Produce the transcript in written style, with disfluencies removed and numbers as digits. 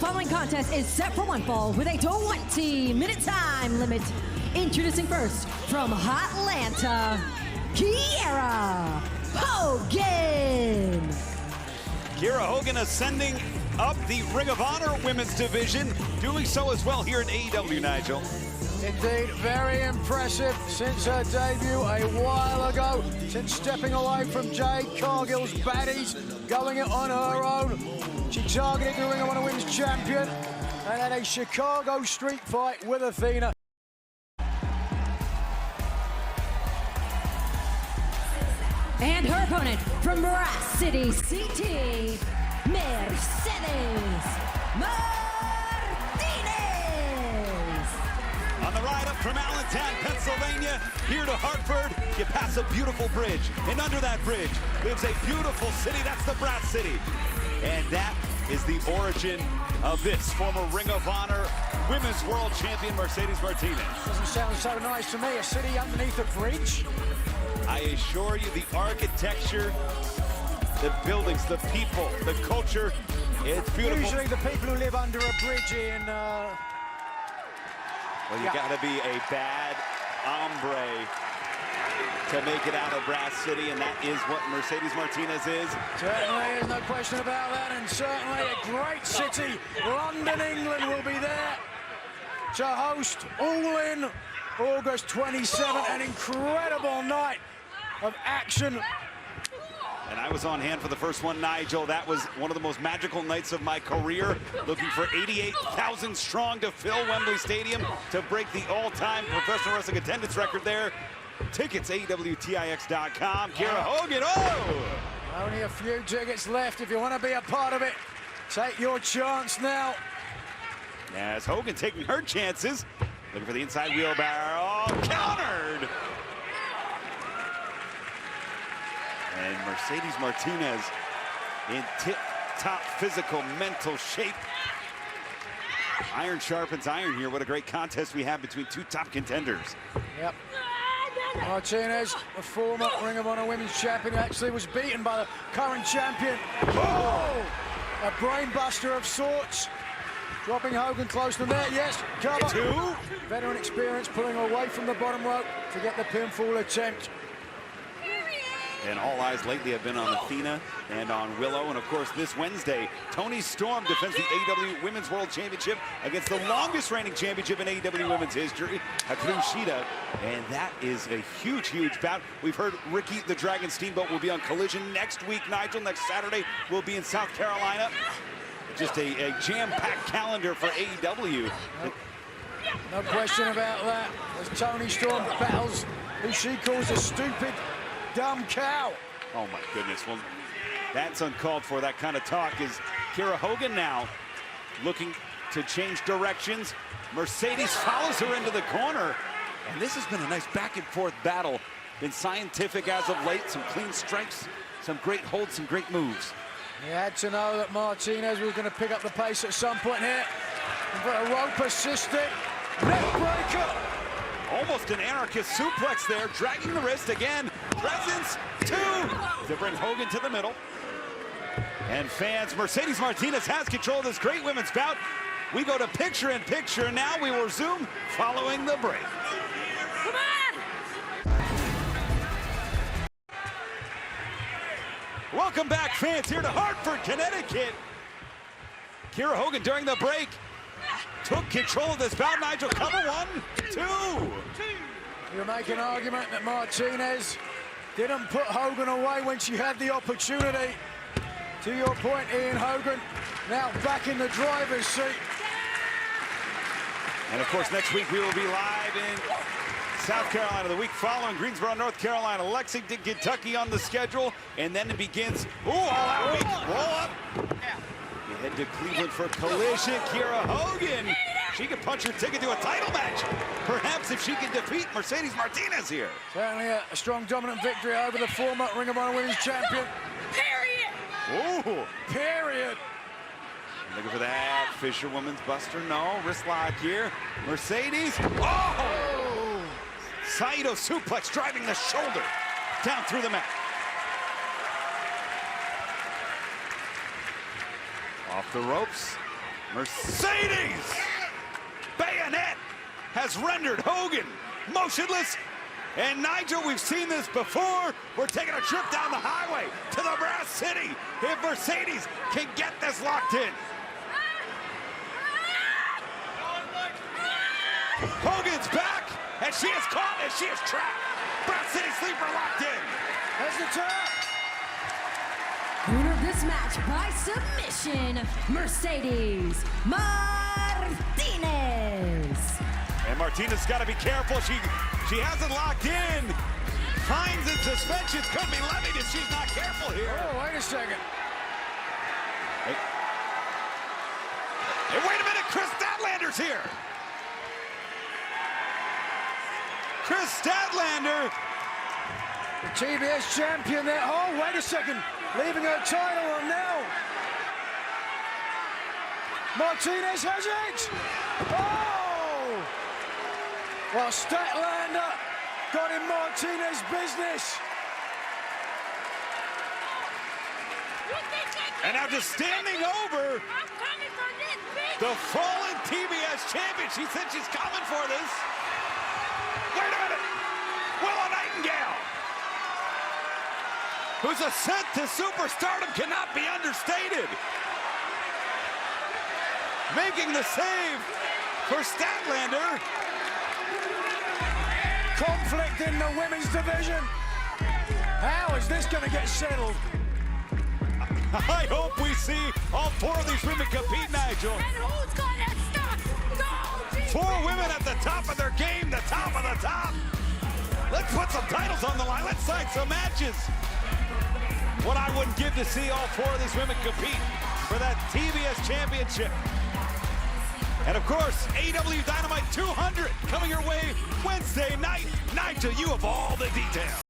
following contest is set for one fall with a 20-minute time limit. Introducing first from Atlanta, Kiera Hogan. Kiera Hogan ascending up the Ring of Honor women's division, doing so as well here in AEW, Nigel. Indeed, very impressive since her debut a while ago, since stepping away from Jade Cargill's baddies, going it on her own. She targeted the Ring of Honor Women's Champion and had a Chicago street fight with Athena. And her opponent from Brass City, CT, Mercedes Martinez. On the ride up from Allentown, Pennsylvania, here to Hartford, you pass a beautiful bridge. And under that bridge lives a beautiful city, that's the Brass City. And that is the origin of this former Ring of Honor Women's World Champion, Mercedes Martinez. Doesn't sound so nice to me, a city underneath a bridge. I assure you, the architecture, the buildings, the people, the culture, it's beautiful. Usually the people who live under a bridge in... Well, you gotta be a bad hombre to make it out of Brass City, and that is what Mercedes Martinez is. Certainly, there's no question about that, and certainly a great city. London, England will be there to host All In August 27th, an incredible night of action. And I was on hand for the first one, Nigel. That was one of the most magical nights of my career, looking for 88,000 strong to fill Wembley Stadium to break the all-time professional wrestling attendance record there. Tickets, AEWTIX.com. Kiera Hogan, oh! Only a few tickets left. If you want to be a part of it, take your chance now. As Hogan taking her chances, looking for the inside wheelbarrow, countered! And Mercedes Martinez in tip-top physical, mental shape. Iron sharpens iron here. What a great contest we have between two top contenders. Yep. Martinez, a former Ring of Honor Women's Champion, actually was beaten by the current champion. Oh! A brainbuster of sorts. Dropping Hogan close to there, yes, cover. Two. Veteran experience pulling away from the bottom rope to get the pinfall attempt. And all eyes lately have been on Athena and on Willow. And of course, this Wednesday, Toni Storm defends the AEW Women's World Championship against the longest reigning championship in AEW Women's history, Hikaru Shida. And that is a huge, huge bout. We've heard Ricky the Dragon Steamboat will be on Collision next week, Nigel. Next Saturday, we'll be in South Carolina. Just a jam-packed calendar for AEW. No question about that. As Toni Storm battles who she calls a stupid, dumb cow. Oh my goodness, well, that's uncalled for. That kind of talk. Is Kiera Hogan now looking to change directions. Mercedes follows her into the corner. And this has been a nice back and forth battle. Been scientific as of late, some clean strikes, some great holds, some great moves. You had to know that Martinez was going to pick up the pace at some point here. But a rope assisted neck breaker. Almost an anarchist suplex there, dragging the wrist again. Presence, two, to bring Hogan to the middle. And fans, Mercedes Martinez has control of this great women's bout. We go to picture-in-picture, and now we will resume following the break. Come on! Welcome back, fans, here to Hartford, Connecticut. Kiera Hogan during the break took control of this bout. Nigel, cover, 1, 2. You make an argument that Martinez didn't put Hogan away when she had the opportunity. To your point, Ian, Hogan now back in the driver's seat. And of course, next week we will be live in South Carolina. The week following, Greensboro, North Carolina, Lexington, Kentucky on the schedule. And then it begins, all out week, roll up. You head to Cleveland for Collision. Kiera Hogan, she can punch her ticket to a title match. Perhaps if she can defeat Mercedes Martinez here. Certainly a strong, dominant victory over the former Ring of Honor Women's Champion. Period! Ooh. Period. Looking for that Fisherwoman's Buster. No, wrist lock here. Mercedes. Oh! Saito suplex driving the shoulder down through the mat. Off the ropes. Mercedes! Bayonet has rendered Hogan motionless. And Nigel, we've seen this before. We're taking a trip down the highway to the Brass City. If Mercedes can get this locked in. Hogan's back, and she is caught, and she is trapped. Brass City Sleeper locked in. There's the tap. Winner of this match by submission, Mercedes Martinez. And Martinez got to be careful. She hasn't locked in. Fines and suspensions could be levied if she's not careful here. Oh, wait a second. Hey, wait a minute, Chris Statlander's here. Chris Statlander. The TBS champion there. Oh, wait a second. Leaving her title on now. Martinez has it. Oh! Well, Statlander got in Martinez's business. And now just standing over the fallen TBS champion. She said she's coming for this. Wait a minute. Willow Nightingale, whose ascent to superstardom cannot be understated. Making the save for Statlander. Conflict in the women's division. How is this going to get settled? I hope we see all four of these women compete, Nigel. And who's gonna stop? Four women at the top of their game, the top of the top. Let's put some titles on the line. Let's sign some matches. What I wouldn't give to see all four of these women compete for that TBS championship. And of course, AEW Dynamite 200 coming your way Wednesday night. Nigel, you have all the details.